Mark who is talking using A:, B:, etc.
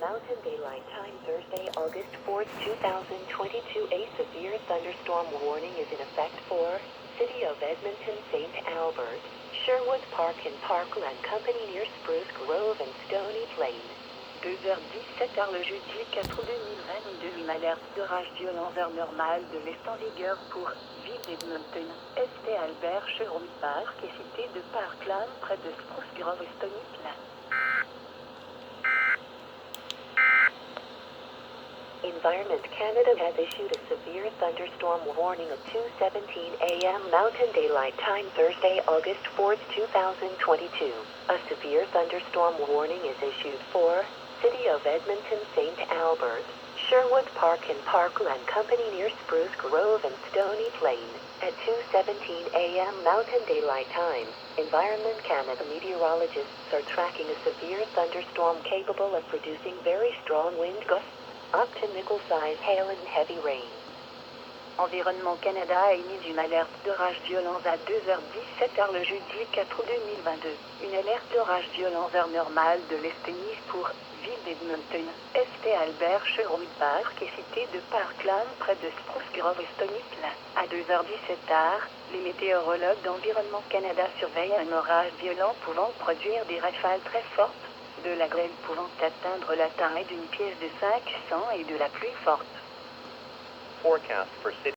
A: Mountain Daylight Time Thursday, August 4th, 2022. A severe thunderstorm warning is in effect for City of Edmonton, St. Albert, Sherwood Park and Parkland County near Spruce Grove and Stony Plain.
B: 2h17 le jeudi 4 août 2022, une alerte d'orage violent heure normale de l'est en vigueur pour ville d'Edmonton, St. Albert, Sherwood Park et cité de Parkland près de Spruce Grove et Stony Plain.
A: Environment Canada has issued a severe thunderstorm warning at 2:17 a.m. Mountain Daylight Time Thursday, August 4th, 2022. A severe thunderstorm warning is issued for City of Edmonton, St. Albert, Sherwood Park and Parkland County near Spruce Grove and Stony Plain. At 2:17 a.m. Mountain Daylight Time, Environment Canada meteorologists are tracking a severe thunderstorm capable of producing very strong wind gusts, up to nickel-size hail and heavy rain.
B: Environnement Canada a émis une alerte d'orage violent à 2h17 le jeudi 4 août 2022. Une alerte d'orage violent heure normale de l'est émise pour ville d'Edmonton, St. Albert, Sherwood Park et cité de Parkland près de Spruce Grove et Stony Plain. À 2h17, les météorologues d'Environnement Canada surveillent un orage violent pouvant produire des rafales très fortes, de la grêle pouvant atteindre la taille d'une pièce de 500 et de la pluie forte.
C: Forecast for city